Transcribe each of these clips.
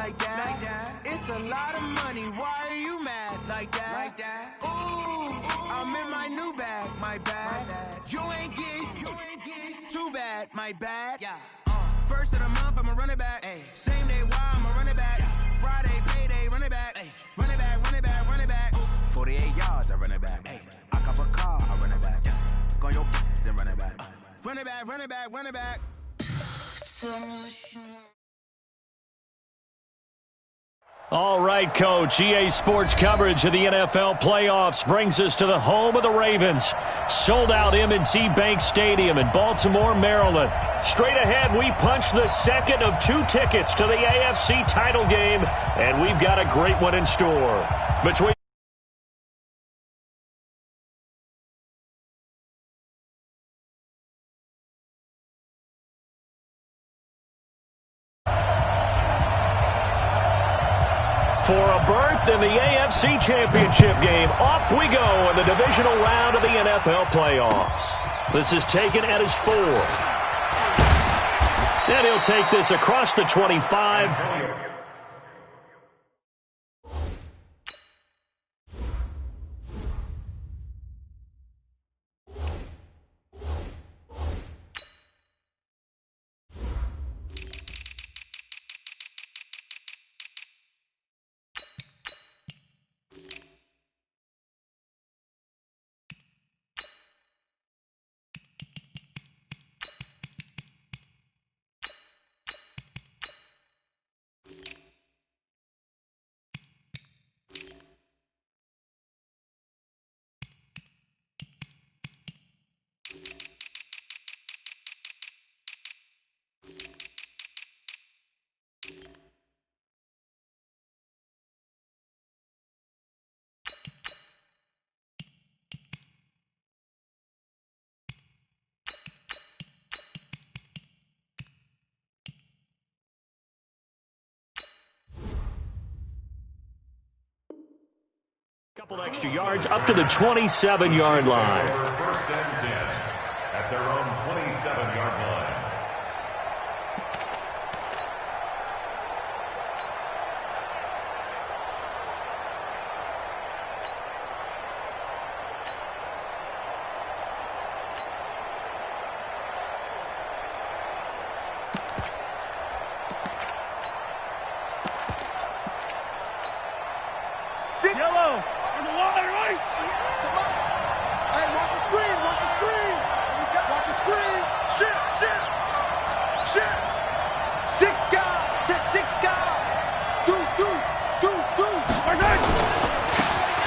like that. It's a lot of money, why are you mad like that? Ooh, I'm in my new bag, my bad. You ain't get too bad, my bad. First of the month, I'ma run it back. Same day, why I'ma run it back. Friday, payday, run it back. Run it back, run it back, run it back. 48 yards, I run it back. I cop a car, I run it back. Go on your then run it back. Run it back, run it back, run it back. All right, Coach. EA Sports coverage of the NFL playoffs brings us to the home of the Ravens. Sold-out M&T Bank Stadium in Baltimore, Maryland. Straight ahead, we punch the second of 2 tickets to the AFC title game, and we've got a great one in store. Between for a berth in the AFC Championship game. Off we go in the divisional round of the NFL playoffs. This is taken at his 4. And he'll take this across the 25. Couple extra yards up to the 27-yard line. First and 10 at their own 27-yard line. Yellow.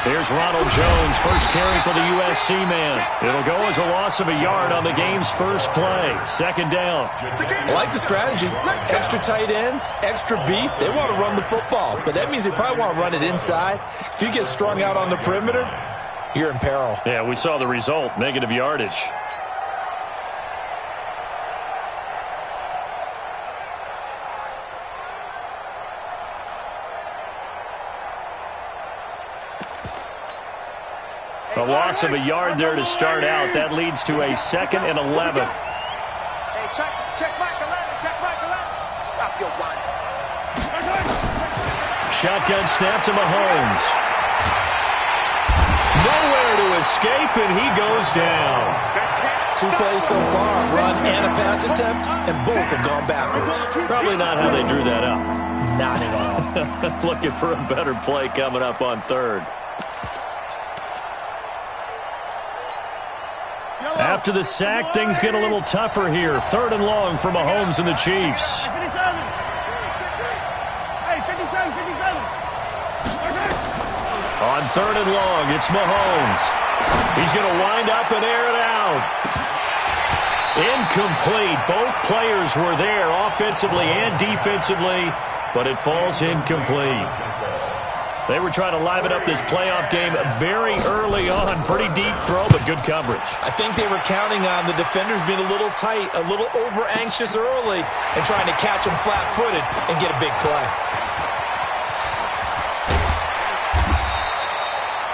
Here's Ronald Jones, first carry for the USC man. It'll go as a loss of a yard on the game's first play. Second down. I like the strategy. Extra tight ends, extra beef. They want to run the football, but that means they probably want to run it inside. If you get strung out on the perimeter, you're in peril. Yeah, we saw the result, negative yardage. A loss of a yard there to start out. That leads to a 2nd and 11. Hey, check Mike 11. Check Mike 11. Stop your whining. Shotgun snap to Mahomes. Nowhere to escape, and he goes down. 2 plays so far, run and a pass attempt, and both have gone backwards. Probably not how they drew that up. Not at all. Looking for a better play coming up on 3rd. After the sack, things get a little tougher here. 3rd and long for Mahomes and the Chiefs. On 3rd and long, it's Mahomes. He's going to wind up and air it out. Incomplete. Both players were there offensively and defensively, but it falls incomplete. They were trying to liven up this playoff game very early on. Pretty deep throw, but good coverage. I think they were counting on the defenders being a little tight, a little over-anxious early, and trying to catch them flat-footed and get a big play.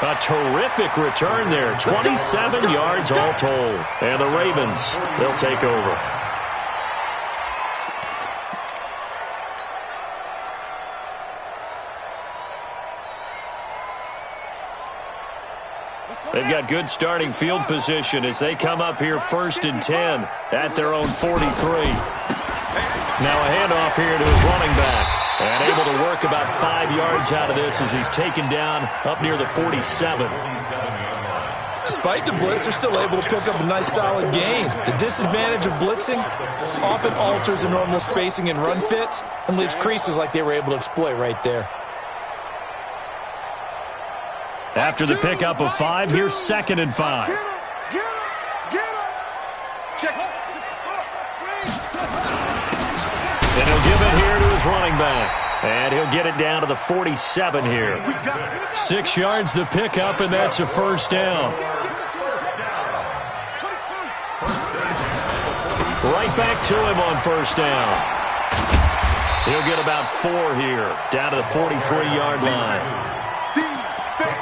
A terrific return there. 27 yards all told. And the Ravens, they'll take over. They've got good starting field position as they come up here 1st and 10 at their own 43. Now a handoff here to his running back. And able to work about 5 yards out of this as he's taken down up near the 47. Despite the blitz, they're still able to pick up a nice solid gain. The disadvantage of blitzing often alters the normal spacing and run fits and leaves creases like they were able to exploit right there. After the pickup of 5, here's 2nd and 5. And he'll give it here to his running back. And he'll get it down to the 47 here. 6 yards the pickup, and that's a 1st down. Right back to him on 1st down. He'll get about 4 here, down to the 43-yard line.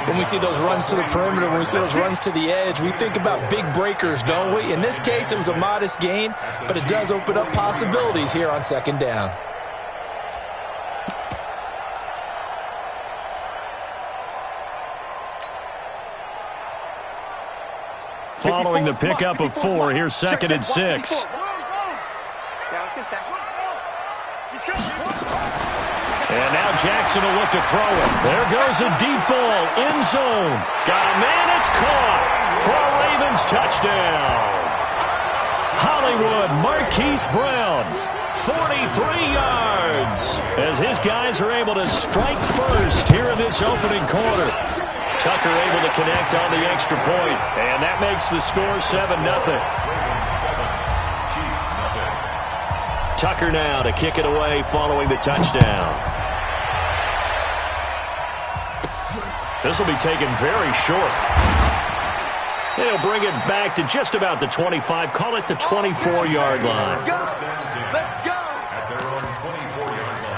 When we see those runs to the perimeter, when we see those runs to the edge, we think about big breakers, don't we? In this case, it was a modest gain, but it does open up possibilities here on 2nd down. Following the pickup of 4, here's 2nd and 6. And now Jackson will look to throw it. There goes a deep ball, end zone. Got a man, it's caught for a Ravens touchdown. Hollywood Marquise Brown, 43 yards, as his guys are able to strike first here in this opening quarter. Tucker able to connect on the extra point, and that makes the score 7-0. Tucker now to kick it away following the touchdown. This will be taken very short. They'll bring it back to just about the 25, call it the 24-yard line. Let's go. At their own 24-yard line.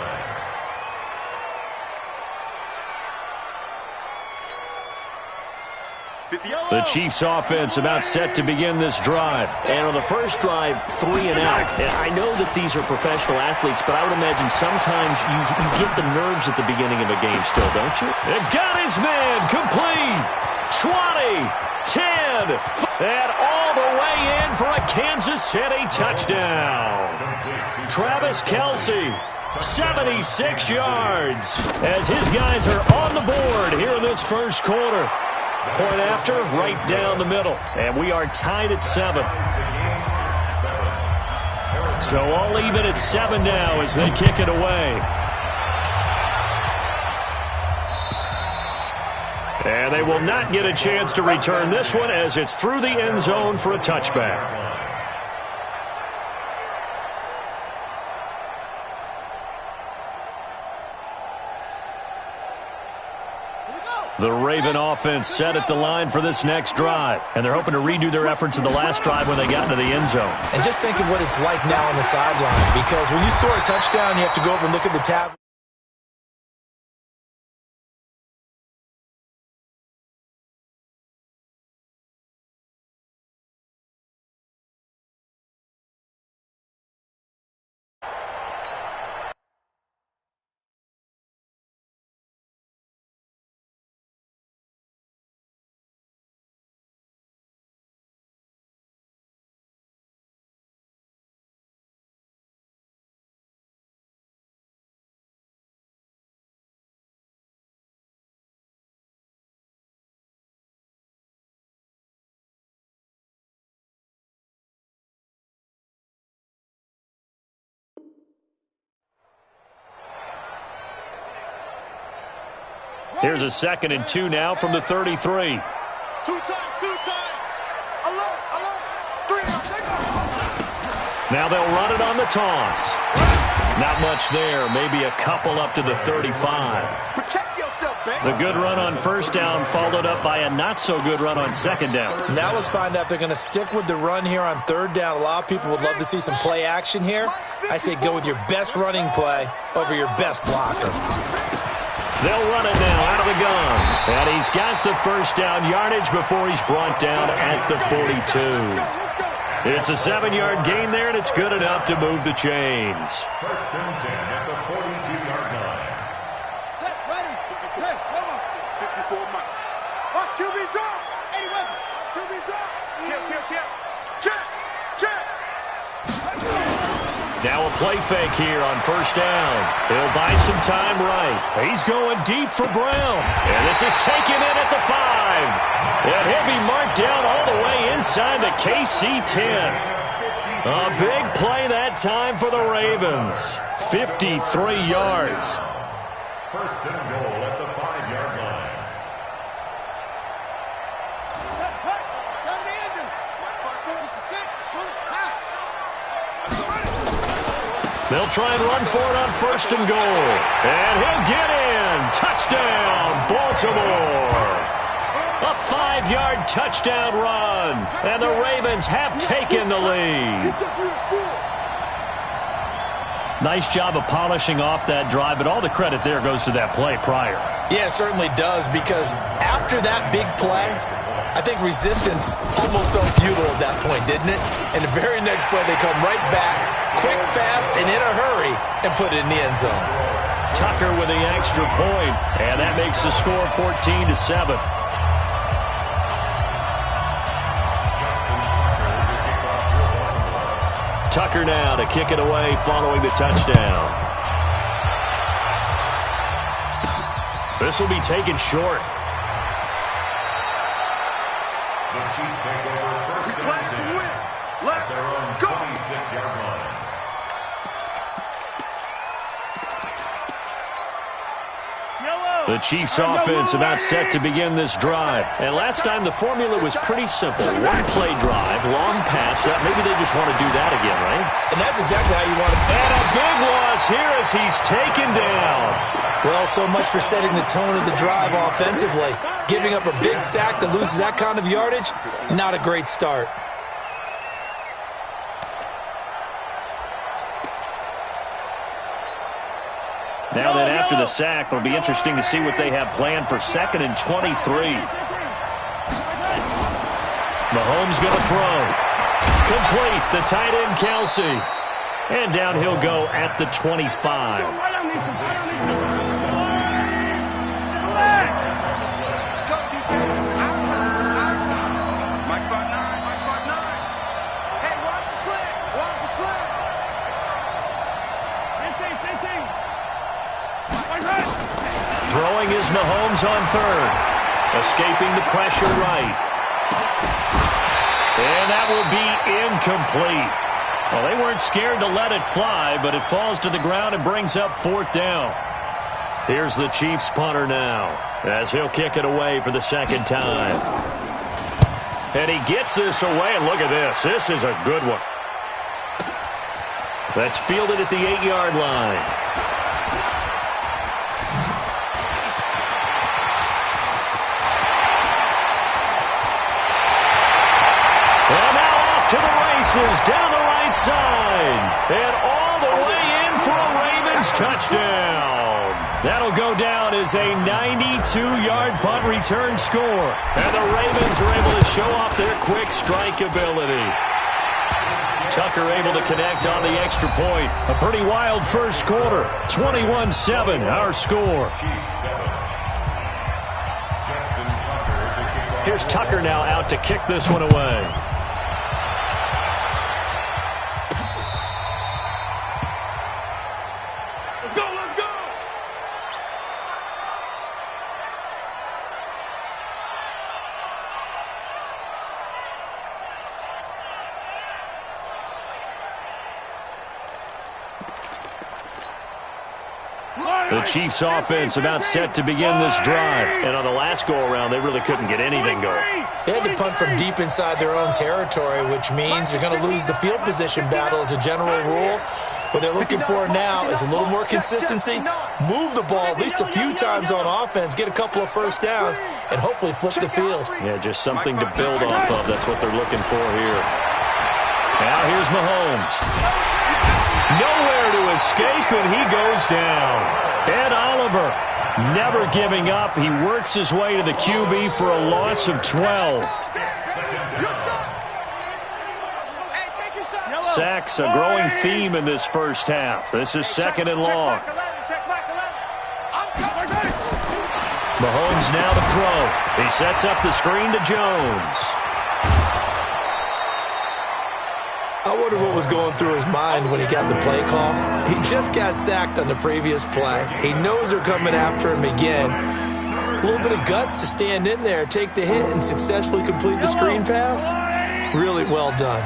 The Chiefs offense about set to begin this drive. And on the first drive, 3 and out. And I know that these are professional athletes, but I would imagine sometimes you get the nerves at the beginning of a game still, don't you? And got his man complete. 20, 10, and all the way in for a Kansas City touchdown. Travis Kelce, 76 yards, as his guys are on the board here in this first quarter. Point after, right down the middle. And we are tied at 7. So all even at 7 now as they kick it away. And they will not get a chance to return this one as it's through the end zone for a touchback. The Raven offense set at the line for this next drive. And they're hoping to redo their efforts in the last drive when they got into the end zone. And just think of what it's like now on the sideline. Because when you score a touchdown, you have to go over and look at the tab. Here's a 2nd and 2 now from the 33. 2 times. Alert. 3 now. Now they'll run it on the toss. Not much there. Maybe a couple up to the 35. Protect yourself, man. The good run on 1st down followed up by a not-so-good run on 2nd down. Now let's find out if they're going to stick with the run here on 3rd down. A lot of people would love to see some play action here. I say go with your best running play over your best blocker. They'll run it now out of the gun. And he's got the 1st down yardage before he's brought down at the 42. It's a 7-yard gain there, and it's good enough to move the chains. 1st and 10 at the 42-yard line. Set, ready. Hey, 54 Mike. Watch QB drop. 81 Now a play fake here on first down. He'll buy some time right. He's going deep for Brown. And this is taken in at the 5. And he'll be marked down all the way inside the KC 10. A big play that time for the Ravens. 53 yards. First and goal at the 5-yard line. They'll try and run for it on first and goal. And he'll get in. Touchdown, Baltimore. A 5-yard touchdown run. And the Ravens have taken the lead. Nice job of polishing off that drive, but all the credit there goes to that play prior. Yeah, it certainly does, because after that big play, I think resistance almost felt futile at that point, didn't it? And the very next play, they come right back, quick, fast, and in a hurry, and put it in the end zone. Tucker with the extra point, and that makes the score 14-7. Tucker now to kick it away following the touchdown. This will be taken short. The Chiefs take over first and 10 at their own 26-yard line. The Chiefs offense about set to begin this drive. And last time the formula was pretty simple. One play drive, long pass. Maybe they just want to do that again, right? And that's exactly how you want to. And a big loss here as he's taken down. Well, so much for setting the tone of the drive offensively. Giving up a big sack that loses that kind of yardage, not a great start. Now then, after the sack, it'll be interesting to see what they have planned for 2nd and 23. Mahomes going to throw. Complete, the tight end, Kelsey. And down he'll go at the 25. Throwing is Mahomes on 3rd. Escaping the pressure right. And that will be incomplete. Well, they weren't scared to let it fly, but it falls to the ground and brings up 4th down. Here's the Chiefs punter now, as he'll kick it away for the 2nd time. And he gets this away, and look at this. This is a good one. That's fielded at the 8-yard line. To the races, down the right side, and all the way in for a Ravens touchdown. That'll go down as a 92-yard punt return score, and the Ravens are able to show off their quick strike ability. Tucker able to connect on the extra point. A pretty wild first quarter. 21-7, our score. Here's Tucker now out to kick this one away. The Chiefs offense about set to begin this drive. And on the last go-around, they really couldn't get anything going. They had to punt from deep inside their own territory, which means they're going to lose the field position battle as a general rule. What they're looking for now is a little more consistency, move the ball at least a few times on offense, get a couple of first downs, and hopefully flip the field. Yeah, just something to build off of. That's what they're looking for here. Now here's Mahomes. Nowhere to escape, and he goes down. Ed Oliver never giving up. He works his way to the QB for a loss of 12. Sacks, a growing theme in this first half. This is 2nd and long. Mahomes now to throw. He sets up the screen to Jones. wonder what was going through his mind when he got the play call. He just got sacked on the previous play. He knows they're coming after him again. A little bit of guts to stand in there, take the hit, and successfully complete the screen pass. Really well done.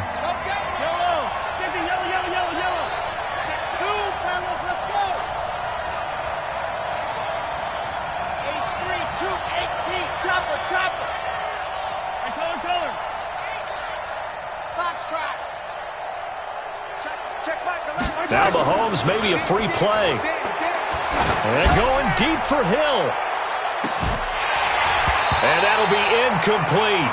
Now Mahomes, maybe a free play. And going deep for Hill. And that'll be incomplete.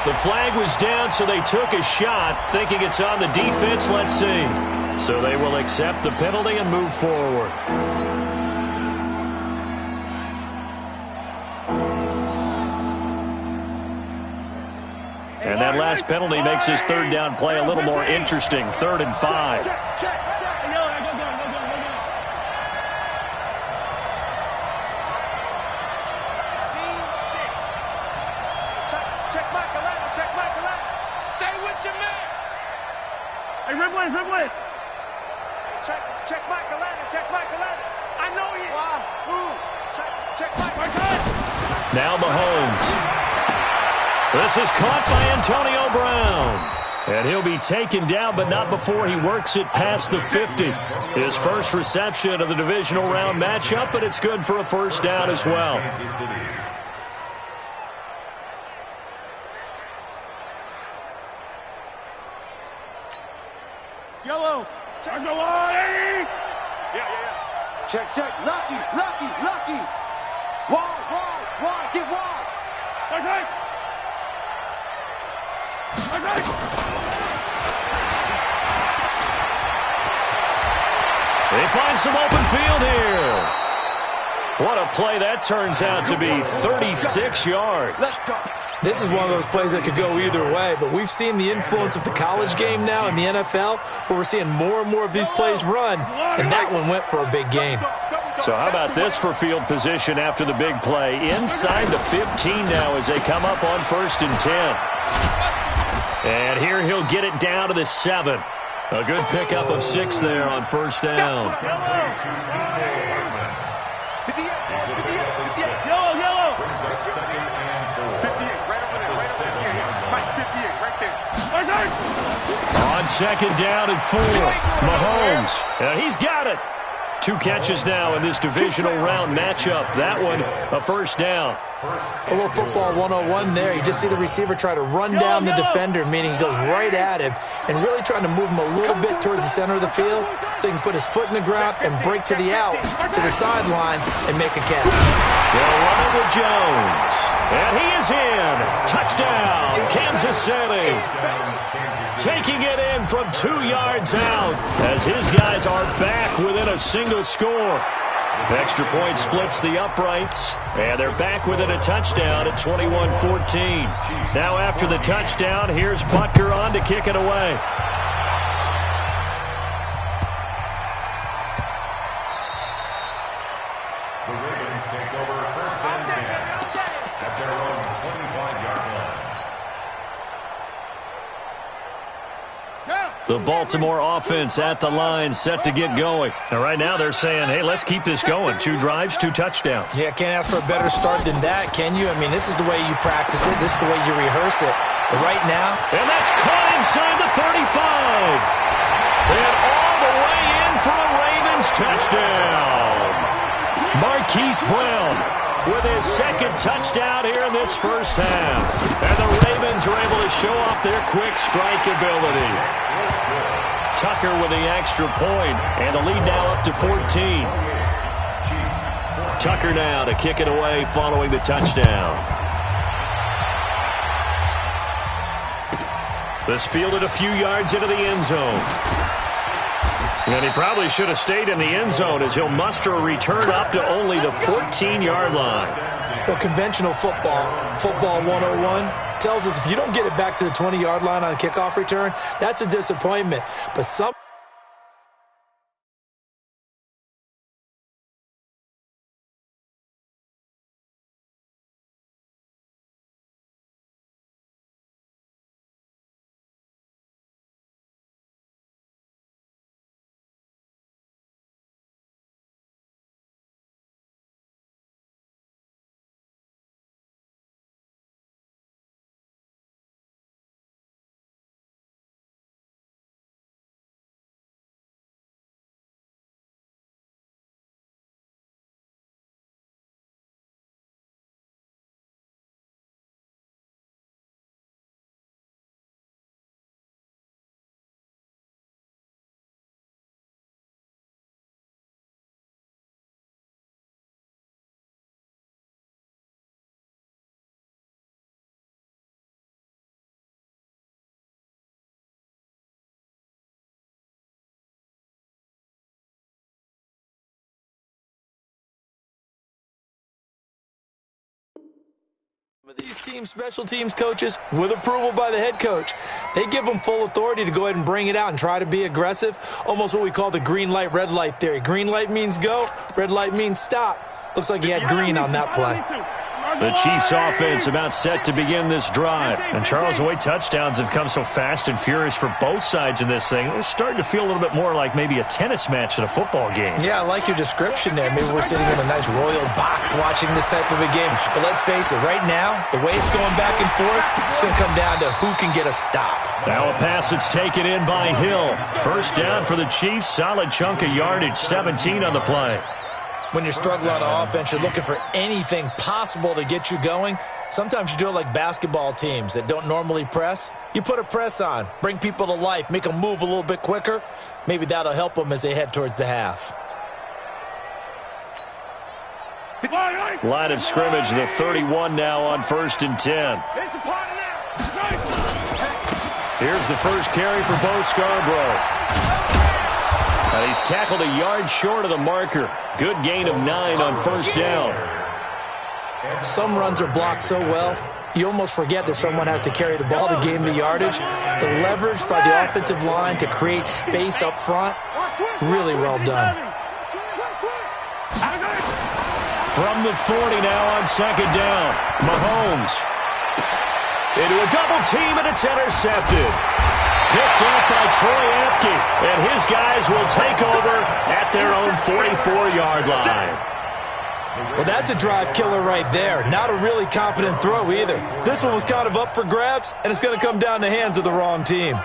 The flag was down, so they took a shot, thinking it's on the defense. Let's see. So they will accept the penalty and move forward. And that last penalty makes his third down play a little more interesting. 3rd and 5. Now Mahomes. This is caught by Antonio Brown. And he'll be taken down, but not before he works it past the 50. His first reception of the divisional round matchup, but it's good for a first down as well. Yellow. Check the line. Yeah. Check. Lucky. Wide. Get wide. Okay. They find some open field here. What a play that turns out to be. 36 yards. This is one of those plays that could go either way, but we've seen the influence of the college game now in the NFL, where we're seeing more and more of these plays run, and that one went for a big gain. So how about this for field position after the big play? Inside the 15 now as they come up on 1st and 10. And here he'll get it down to the 7. A good pickup of 6 there on 1st down. Yellow. On 2nd down and 4. Mahomes. He's got it. 2 catches now in this divisional round matchup. That one, a 1st down. A little football 101 there. You just see the receiver try to run down the defender, meaning he goes right at him, and really trying to move him a little bit towards the center of the field so he can put his foot in the ground and break to the out, to the sideline, and make a catch. They'll run it with Jones. And he is in. Touchdown, Kansas City. Taking it in from 2 yards out as his guys are back within a single score. Extra point splits the uprights, and they're back within a touchdown at 21-14. Now after the touchdown, here's Butker on to kick it away. The Ravens take over 1st and 10 at their own 25-yard line. The Baltimore offense at the line, set to get going. And right now they're saying, hey, let's keep this going. 2 drives, 2 touchdowns. Yeah, can't ask for a better start than that, can you? I mean, this is the way you practice it. This is the way you rehearse it. But right now... And that's caught inside the 35. And all the way in for a Ravens touchdown. Marquise Brown with his 2nd touchdown here in this first half. And the Ravens are able to show off their quick strike ability. Tucker with the extra point, and the lead now up to 14. Tucker now to kick it away following the touchdown. This fielded a few yards into the end zone. And he probably should have stayed in the end zone as he'll muster a return up to only the 14-yard line. Well, conventional football 101, tells us if you don't get it back to the 20-yard line on a kickoff return, that's a disappointment. But some These team special teams coaches, with approval by the head coach, they give them full authority to go ahead and bring it out and try to be aggressive, almost what we call the green light, red light theory. Green light means go, red light means stop. Looks like he had green on that play. The Chiefs offense about set to begin this drive. And Charles, the way touchdowns have come so fast and furious for both sides in this thing, it's starting to feel a little bit more like maybe a tennis match than a football game. Yeah, I like your description there. Maybe we're sitting in a nice royal box watching this type of a game. But let's face it, right now, the way it's going back and forth, it's going to come down to who can get a stop. Now a pass that's taken in by Hill. First down for the Chiefs. Solid chunk of yardage, 17 on the play. When you're struggling on offense, you're looking for anything possible to get you going. Sometimes you do it like basketball teams that don't normally press. You put a press on, bring people to life, make them move a little bit quicker. Maybe that'll help them as they head towards the half. Line of scrimmage, the 31 now on 1st and 10. Here's the first carry for Bo Scarborough. And he's tackled a yard short of the marker. Good gain of 9 on 1st down. Some runs are blocked so well, you almost forget that someone has to carry the ball to gain the yardage. The leverage by the offensive line to create space up front, really well done. From the 40 now on 2nd down. Mahomes into a double team, and it's intercepted. Picked up by Troy Apke, and his guys will take over at their own 44-yard line. Well, that's a drive killer right there. Not a really confident throw either. This one was kind of up for grabs, and it's going to come down the hands of the wrong team.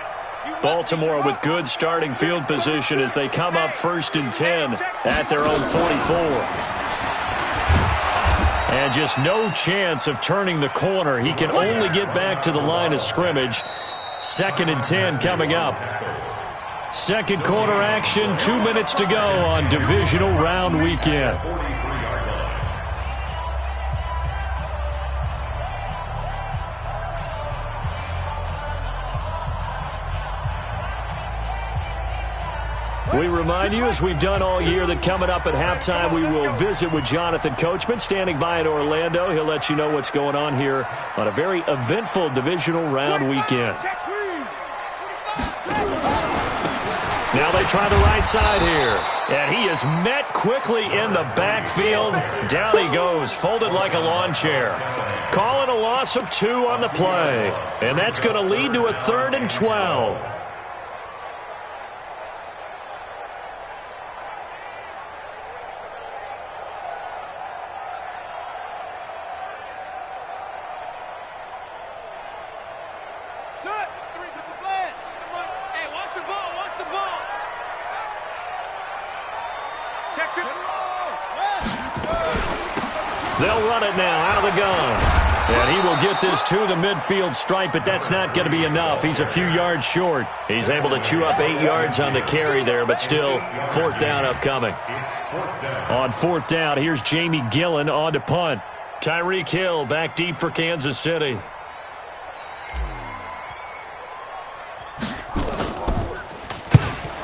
Baltimore with good starting field position as they come up 1st and 10 at their own 44. And just no chance of turning the corner. He can only get back to the line of scrimmage. 2nd and 10 coming up. Second quarter action, 2 minutes to go on divisional round weekend. We remind you, as we've done all year, that coming up at halftime, we will visit with Jonathan Coachman, standing by in Orlando. He'll let you know what's going on here on a very eventful divisional round weekend. Now they try the right side here. And he is met quickly in the backfield. Down he goes, folded like a lawn chair. Calling a loss of 2 on the play. And that's going to lead to a 3rd and 12. They'll run it now out of the gun. And he will get this to the midfield stripe, but that's not going to be enough. He's a few yards short. He's able to chew up 8 yards on the carry there, but still 4th down upcoming. On 4th down, here's Jamie Gillen on to punt. Tyreek Hill back deep for Kansas City.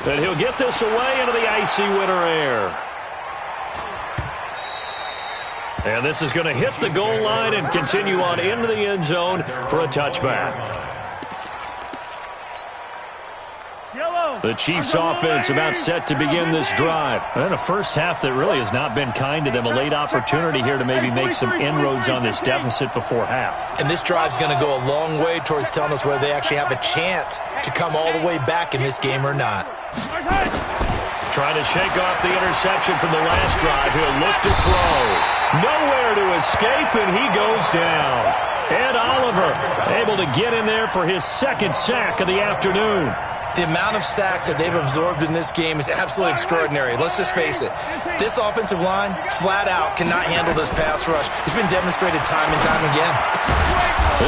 And he'll get this away into the icy winter air. And this is going to hit the goal line and continue on into the end zone for a touchback. The Chiefs offense about set to begin this drive. And a first half that really has not been kind to them. A late opportunity here to maybe make some inroads on this deficit before half. And this drive's going to go a long way towards telling us whether they actually have a chance to come all the way back in this game or not. Trying to shake off the interception from the last drive. He'll look to throw. Nowhere to escape, and he goes down. Ed Oliver able to get in there for his 2nd sack of the afternoon. The amount of sacks that they've absorbed in this game is absolutely extraordinary. Let's just face it. This offensive line, flat out, cannot handle this pass rush. It's been demonstrated time and time again.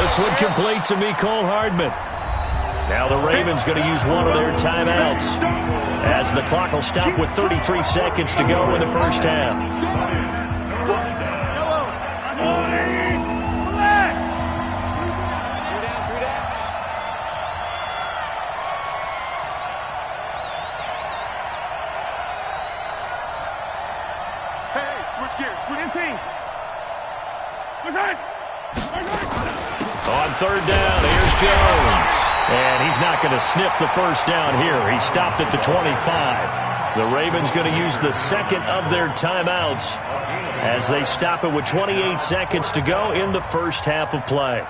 This one complete to Mecole Hardman. Now the Ravens going to use one of their timeouts as the clock will stop with 33 seconds to go in the first half. On third down, here's Jones. And he's not going to sniff the first down here. He stopped at the 25. The Ravens going to use the second of their timeouts as they stop it with 28 seconds to go in the first half of play.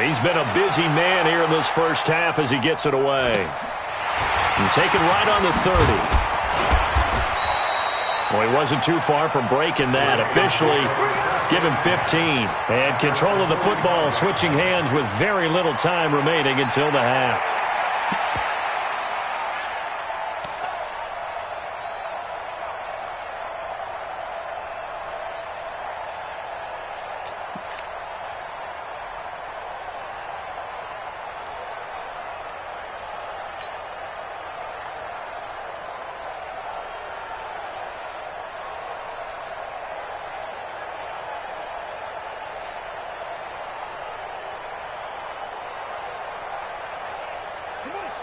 He's been a busy man here in this first half as he gets it away. And taken right on the 30. Well, he wasn't too far from breaking that. Officially, give him 15. And control of the football switching hands with very little time remaining until the half.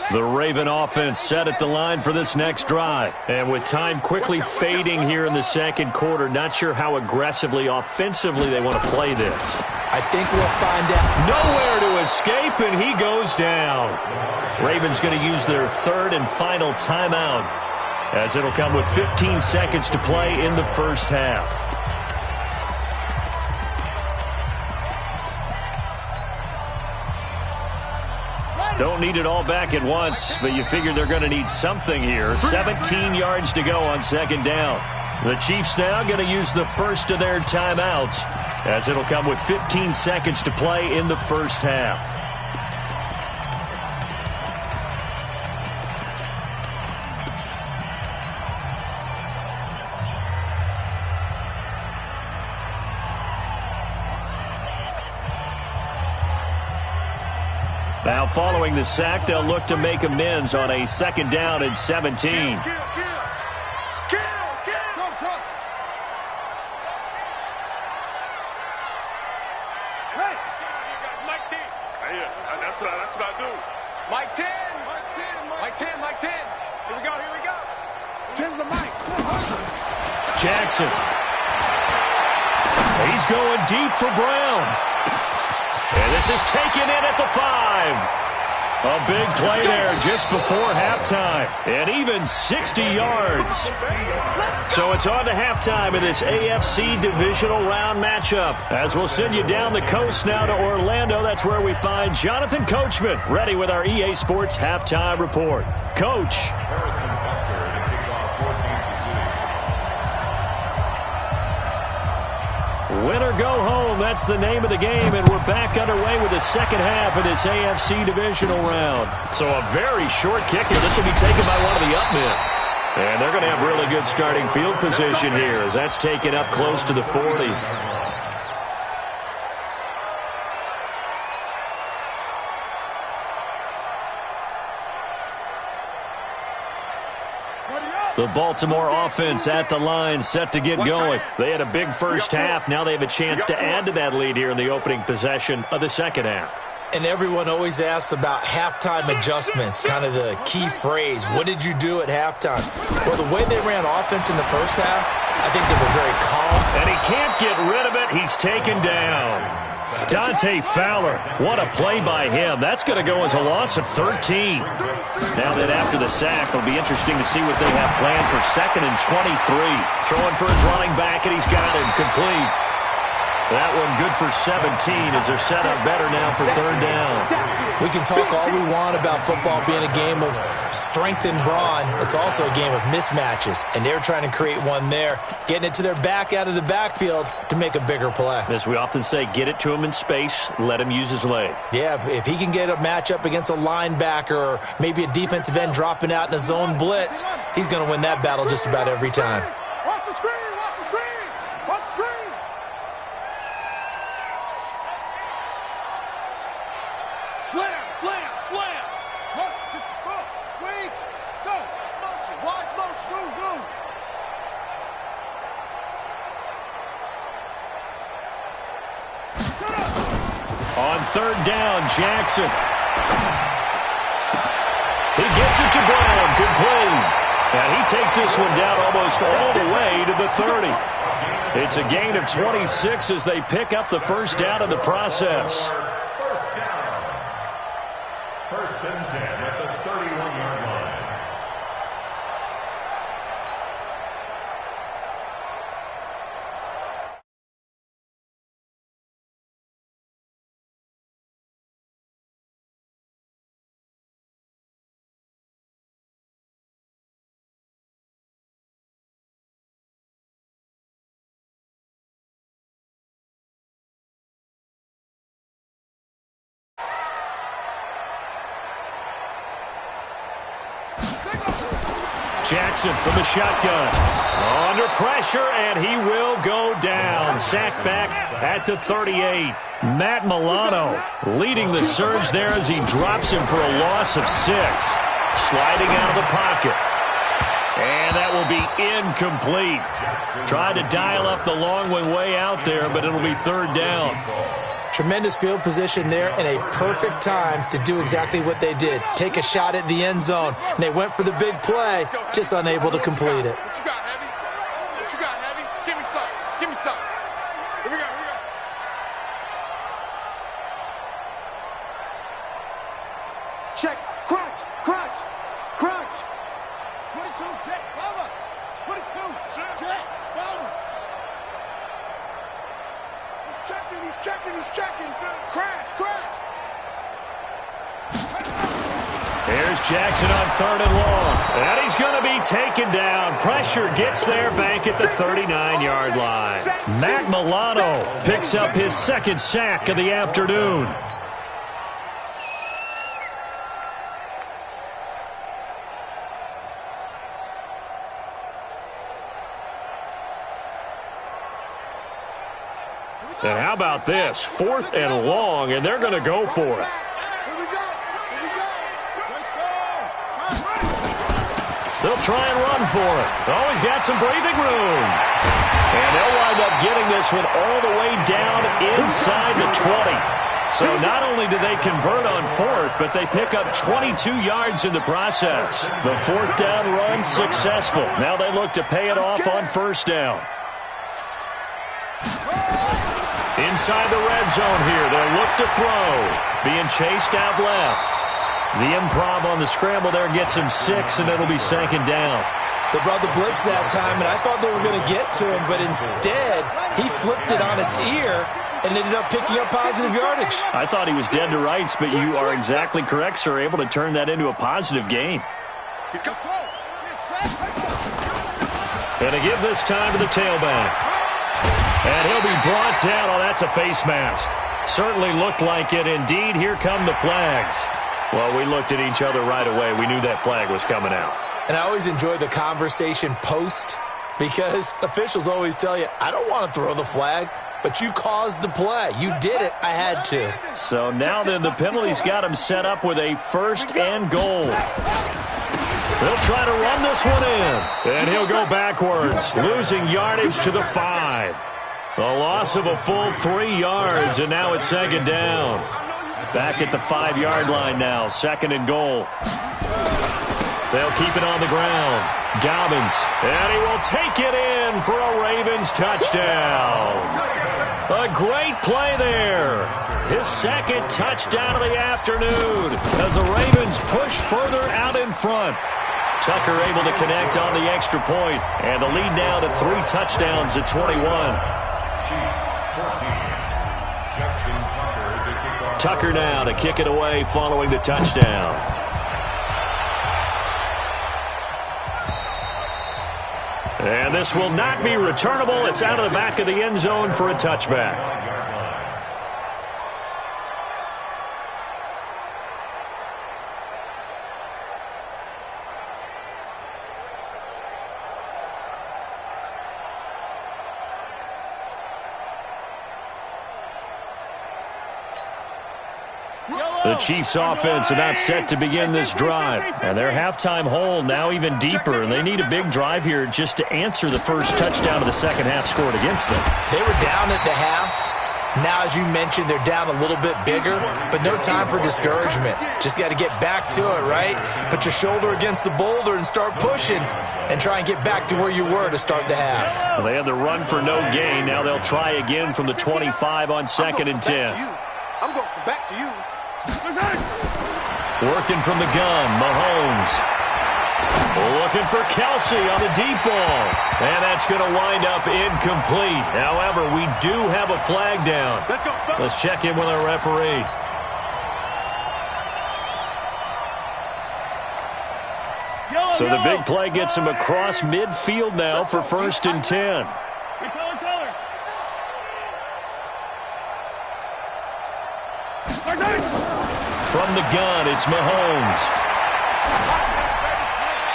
The Raven offense set at the line for this next drive. And with time quickly fading here in the second quarter, not sure how aggressively, offensively they want to play this. I think we'll find out. Nowhere to escape, and he goes down. Ravens going to use their third and final timeout, as it'll come with 15 seconds to play in the first half. Don't need it all back at once, but you figure they're going to need something here. 17 yards to go on second down. The Chiefs now going to use the first of their timeouts, as it'll come with 15 seconds to play in the first half. Now following the sack, they'll look to make amends on a second down and 17. Hey, Mike 10. That's what I do. Mike 10. Mike 10. Mike 10. Here we go. 10's the Mike. Jackson. He's going deep for Brown. And this is taken in at the 5. A big play there just before halftime. And even 60 yards. So it's on to halftime in this AFC divisional round matchup. As we'll send you down the coast now to Orlando. That's where we find Jonathan Coachman, ready with our EA Sports halftime report. Coach. Win or go home, that's the name of the game, and we're back underway with the second half of this AFC divisional round. So a very short kick here. This will be taken by one of the up men. And they're going to have really good starting field position here as that's taken up close to the 40. The Baltimore offense at the line, set to get going. They had a big first half. Now they have a chance to add to that lead here in the opening possession of the second half. And everyone always asks about halftime adjustments, kind of the key phrase. What did you do at halftime? Well, the way they ran offense in the first half, I think they were very calm. And he can't get rid of it. He's taken down. Dante Fowler, what a play by him. That's going to go as a loss of 13. Now that after the sack, it'll be interesting to see what they have planned for second and 23. Throwing for his running back, and he's got him complete. That one good for 17 as they're set up better now for third down. We can talk all we want about football being a game of strength and brawn. It's also a game of mismatches, and they're trying to create one there, getting it to their back out of the backfield to make a bigger play. As we often say, get it to him in space, let him use his leg. Yeah, if he can get a matchup against a linebacker or maybe a defensive end dropping out in a zone blitz, he's going to win that battle just about every time. Watch the screen. Slam. Wait. Go. Motion. Watch motion. Go. On third down, Jackson. He gets it to Brown. Complete. And he takes this one down almost all the way to the 30. It's a gain of 26 as they pick up the first down in the process. First down. First and 10 at the 31-yard line. Jackson from the shotgun. Under pressure, and he will go down. Sacked back at the 38. Matt Milano leading the surge there as he drops him for a loss of 6. Sliding out of the pocket. And that will be incomplete. Tried to dial up the long one way out there, but it'll be third down. Tremendous field position there and a perfect time to do exactly what they did. Take a shot at the end zone. And they went for the big play, just unable to complete it. What you got, Heavy? What you got, Heavy? Give me some. Give me some. Here we go. Here we go. Check. Crunch. Crunch. Crunch. 22. Check. Over. 22. Check. Over. He's checking. He's checking. Crash. Crash. There's Jackson on third and long. And he's going to be taken down. Pressure gets there back at the 39-yard line. Matt Milano picks up his second sack of the afternoon. And how about this? 4th and long, and they're going to go for it. They'll try and run for it. Oh, he's got some breathing room. And they'll wind up getting this one all the way down inside the 20. So not only do they convert on 4th, but they pick up 22 yards in the process. The 4th down run successful. Now they look to pay it off on first down. Inside the red zone here, they'll look to throw. Being chased out left. The improv on the scramble there gets him 6, and it'll be second down. They brought the blitz that time, and I thought they were going to get to him, but instead, he flipped it on its ear and ended up picking up positive yardage. I thought he was dead to rights, but you are exactly correct, sir, able to turn that into a positive gain. And to give this time to the tailback. And he'll be brought down. Oh, that's a face mask. Certainly looked like it. Indeed, here come the flags. Well, we looked at each other right away. We knew that flag was coming out. And I always enjoy the conversation post because officials always tell you, I don't want to throw the flag, but you caused the play. You did it. I had to. So now then the penalty's got him set up with a 1st and goal. They'll try to run this one in. And he'll go backwards, losing yardage to the 5. A loss of a full 3 yards, and now it's second down. Back at the 5-yard line now, 2nd and goal. They'll keep it on the ground. Dobbins, and he will take it in for a Ravens touchdown. A great play there. His 2nd touchdown of the afternoon as the Ravens push further out in front. Tucker able to connect on the extra point, and the lead now to 3 touchdowns at 21. Tucker now to kick it away following the touchdown. And this will not be returnable. It's out of the back of the end zone for a touchback. The Chiefs offense about set to begin this drive. And their halftime hole now even deeper. And they need a big drive here just to answer the first touchdown of the second half scored against them. They were down at the half. Now, as you mentioned, they're down a little bit bigger, but no time for discouragement. Just got to get back to it, right? Put your shoulder against the boulder and start pushing and try and get back to where you were to start the half. Well, they had the run for no gain. Now they'll try again from the 25 on 2nd and 10. I'm going back to you. Working from the gun, Mahomes. Looking for Kelsey on the deep ball. And that's going to wind up incomplete. However, we do have a flag down. Let's check in with our referee. So the big play gets him across midfield now for 1st and 10. From the gun, it's Mahomes.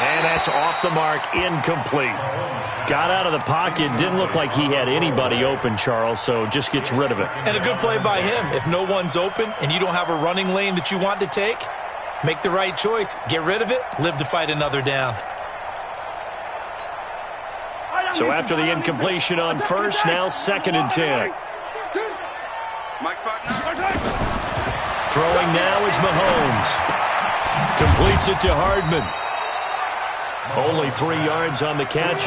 And that's off the mark, incomplete. Got out of the pocket, didn't look like he had anybody open, Charles, so just gets rid of it. And a good play by him. If no one's open and you don't have a running lane that you want to take, make the right choice. Get rid of it, live to fight another down. So after the incompletion on 1st, now 2nd and 10. Throwing now is Mahomes. Completes it to Hardman. Only 3 yards on the catch.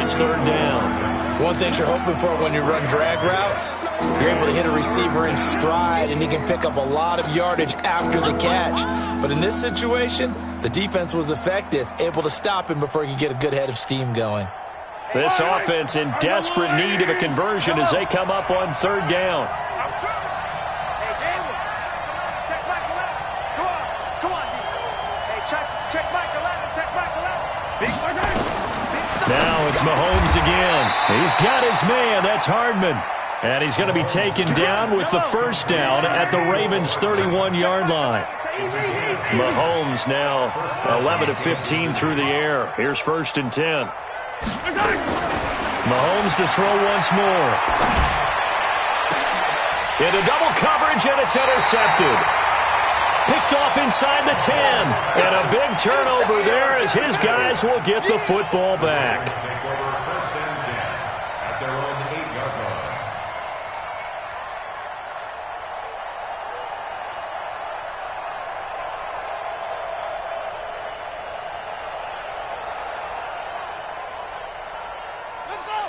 It's 3rd down. One thing you're hoping for when you run drag routes, you're able to hit a receiver in stride, and he can pick up a lot of yardage after the catch. But in this situation, the defense was effective, able to stop him before he could get a good head of steam going. This offense in desperate need of a conversion as they come up on 3rd down. Now it's Mahomes again. He's got his man. That's Hardman. And he's going to be taken down with the 1st down at the Ravens' 31-yard line. Mahomes now 11 of 15 through the air. Here's 1st and 10. Mahomes to throw once more. Into double coverage, and it's intercepted. Picked off inside the 10. And a big turnover there as his guys will get the football back.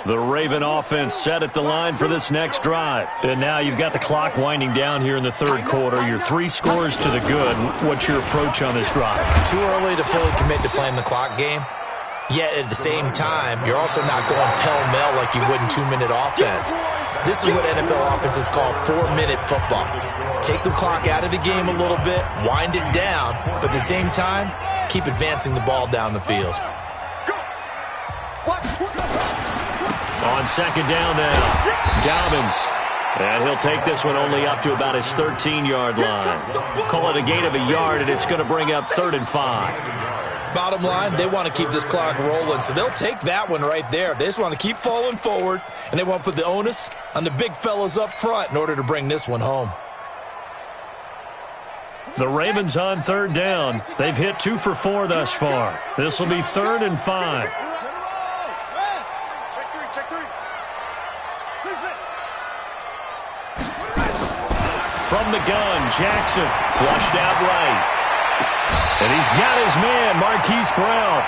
The Raven offense set at the line for this next drive. And now you've got the clock winding down here in the 3rd quarter. You're 3 scores to the good. What's your approach on this drive? Too early to fully commit to playing the clock game. Yet at the same time, you're also not going pell-mell like you would in 2-minute offense. This is what NFL offenses call 4-minute football. Take the clock out of the game a little bit, wind it down, but at the same time, keep advancing the ball down the field. On 2nd down now, Dobbins. And he'll take this one only up to about his 13-yard line. Call it a gain of a yard, and it's going to bring up 3rd and 5. Bottom line, they want to keep this clock rolling, so they'll take that one right there. They just want to keep falling forward, and they want to put the onus on the big fellas up front in order to bring this one home. The Ravens on 3rd down. They've hit 2 for 4 thus far. This will be 3rd and 5. From the gun, Jackson flushed out right. And he's got his man, Marquise Brown.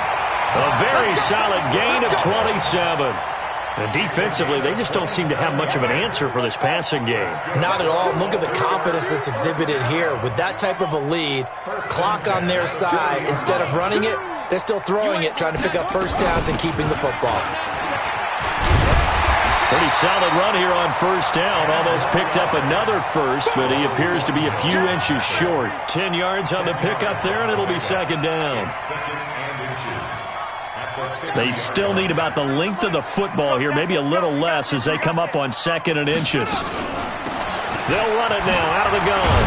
A very solid gain of 27. And defensively, they just don't seem to have much of an answer for this passing game. Not at all. Look at the confidence that's exhibited here. With that type of a lead, clock on their side, instead of running it, they're still throwing it, trying to pick up 1st downs and keeping the football. Pretty solid run here on 1st down. Almost picked up another 1st, but he appears to be a few inches short. 10 yards on the pickup there, and it'll be 2nd down. They still need about the length of the football here, maybe a little less as they come up on 2nd and inches. They'll run it now out of the gun.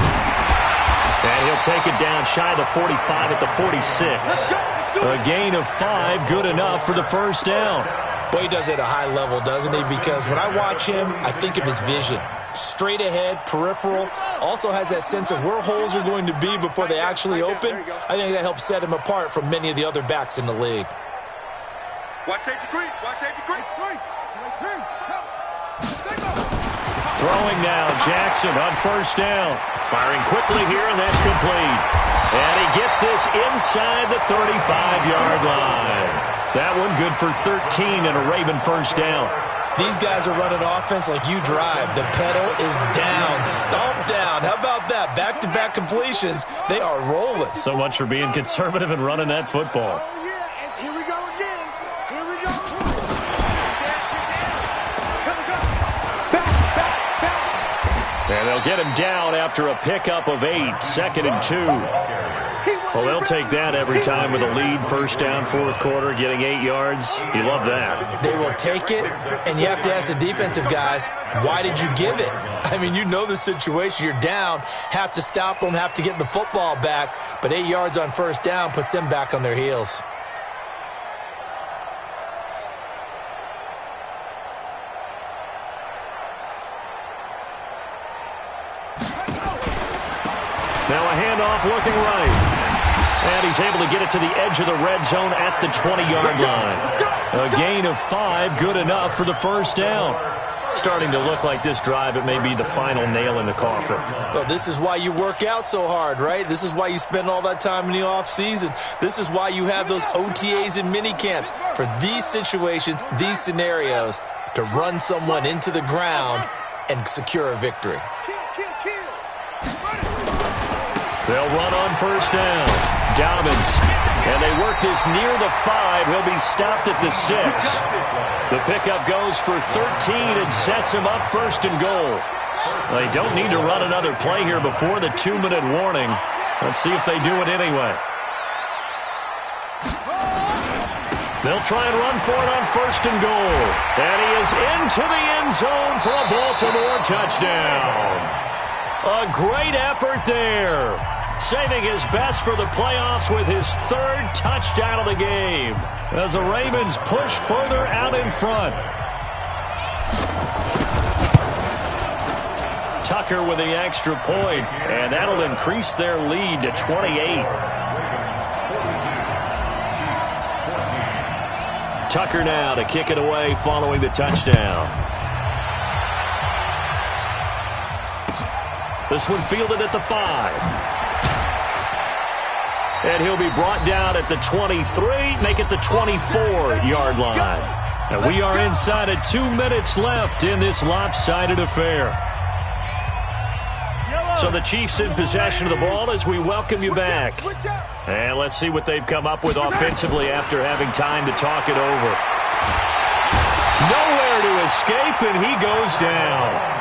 And he'll take it down shy of the 45 at the 46. A gain of 5, good enough for the 1st down. Well, he does it at a high level, doesn't he? Because when I watch him, I think of his vision. Straight ahead, peripheral, also has that sense of where holes are going to be before they actually open. I think that helps set him apart from many of the other backs in the league. Watch safety creep. Watch safety creep. Throwing now, Jackson on first down. Firing quickly here, and that's complete. And he gets this inside the 35-yard line. That one good for 13 and a Raven first down. These guys are running offense like you drive. The pedal is down, stomped down. How about that? Back-to-back completions. They are rolling. So much for being conservative and running that football. Oh, yeah, and here we go again. Here we go. And they'll get him down after a pickup of 8, 2nd and 2. Well, they'll take that every time with a lead, first down, fourth quarter, getting 8 yards. You love that. They will take it, and you have to ask the defensive guys, why did you give it? I mean, you know the situation. You're down, have to stop them, have to get the football back, but 8 yards on first down puts them back on their heels. Now a handoff looking right. And he's able to get it to the edge of the red zone at the 20-yard line. A gain of 5, good enough for the first down. Starting to look like this drive, it may be the final nail in the coffin. Well, this is why you work out so hard, right? This is why you spend all that time in the offseason. This is why you have those OTAs and mini camps. For these situations, these scenarios, to run someone into the ground and secure a victory. They'll run on first down. Dobbins. And they work this near the 5. He'll be stopped at the 6. The pickup goes for 13 and sets him up first and goal. They don't need to run another play here before the 2-minute warning. Let's see if they do it anyway. They'll try and run for it on first and goal. And he is into the end zone for a Baltimore touchdown. A great effort there. Saving his best for the playoffs with his 3rd touchdown of the game as the Ravens push further out in front. Tucker with the extra point, and that'll increase their lead to 28. Tucker now to kick it away following the touchdown. This one fielded at the 5. And he'll be brought down at the 23, make it the 24-yard line. And we are inside of 2 minutes left in this lopsided affair. So the Chiefs in possession of the ball as we welcome you back. And let's see what they've come up with offensively after having time to talk it over. Nowhere to escape, and he goes down.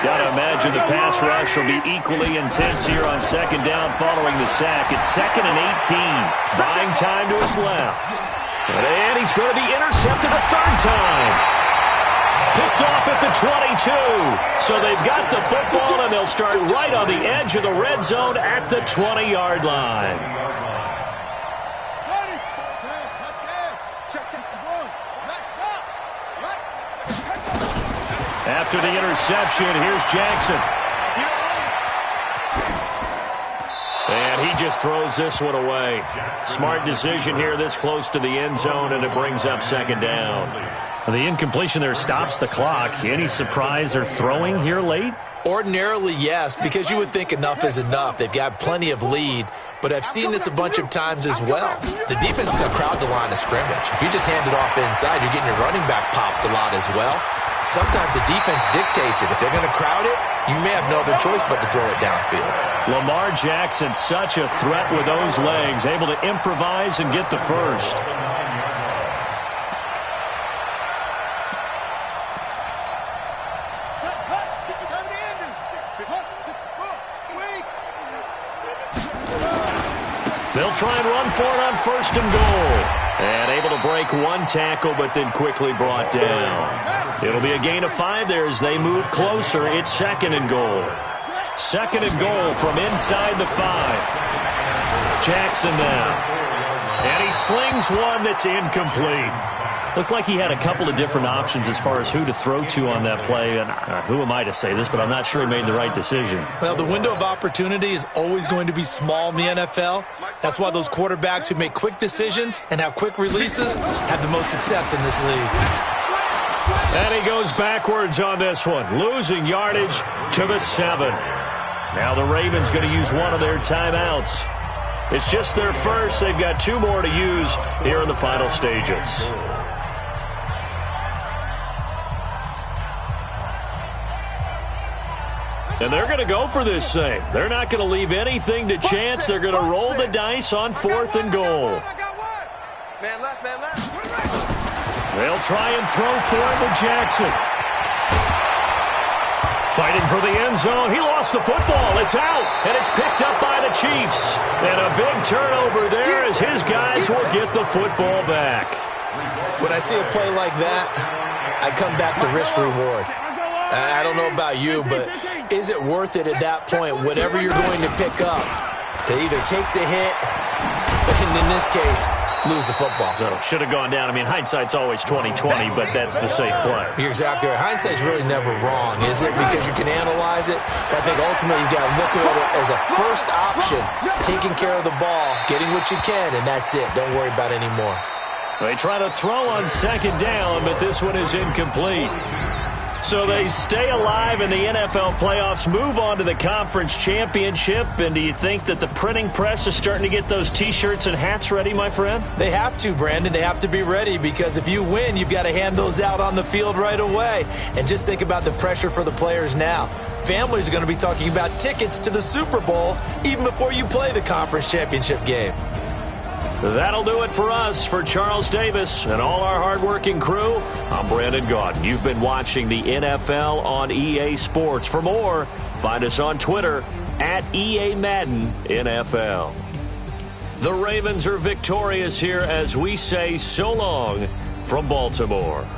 Got to imagine the pass rush will be equally intense here on second down following the sack. It's 2nd and 18. Buying time to his left. And he's going to be intercepted a 3rd time. Picked off at the 22. So they've got the football, and they'll start right on the edge of the red zone at the 20-yard line. After the interception, here's Jackson. And he just throws this one away. Smart decision here this close to the end zone, and it brings up 2nd down. The incompletion there stops the clock. Any surprise they're throwing here late? Ordinarily, yes, because you would think enough is enough. They've got plenty of lead, but I've seen this a bunch of times as well. The defense can crowd the line of scrimmage. If you just hand it off inside, you're getting your running back popped a lot as well. Sometimes the defense dictates it. If they're going to crowd it, you may have no other choice but to throw it downfield. Lamar Jackson, such a threat with those legs, able to improvise and get the first. They'll try and run for it on first and goal. And able to break one tackle, but then quickly brought down. It'll be a gain of 5 there as they move closer. It's 2nd and goal. 2nd and goal from inside the 5. Jackson now. And he slings one that's incomplete. Looked like he had a couple of different options as far as who to throw to on that play. And who am I to say this, but I'm not sure he made the right decision. Well, the window of opportunity is always going to be small in the NFL. That's why those quarterbacks who make quick decisions and have quick releases have the most success in this league. And he goes backwards on this one, losing yardage to the 7. Now the Ravens going to use one of their timeouts. It's just their first. They've got 2 more to use here in the final stages. And they're going to go for this thing. They're not going to leave anything to chance. They're going to roll the dice on 4th and goal. Man left, man left. They'll try and throw for it with Jackson. Fighting for the end zone. He lost the football. It's out, and it's picked up by the Chiefs. And a big turnover there as his guys will get the football back. When I see a play like that, I come back to risk reward. I don't know about you, but is it worth it at that point, whatever you're going to pick up, to either take the hit, and in this case, lose the football? So should have gone down. I mean, hindsight's always 20/20, but that's the safe play. You're exactly right. Hindsight's really never wrong, is it? Because you can analyze it, but I think ultimately you got to look at it as a first option, taking care of the ball, getting what you can, and that's it. Don't worry about it anymore. They try to throw on 2nd down, but this one is incomplete. So they stay alive in the NFL playoffs, move on to the conference championship. And do you think that the printing press is starting to get those T-shirts and hats ready, my friend? They have to, Brandon. They have to be ready because if you win, you've got to hand those out on the field right away. And just think about the pressure for the players now. Families are going to be talking about tickets to the Super Bowl even before you play the conference championship game. That'll do it for us. For Charles Davis and all our hardworking crew, I'm Brandon Gaudin. You've been watching the NFL on EA Sports. For more, find us on Twitter at EA Madden NFL. The Ravens are victorious here as we say so long from Baltimore.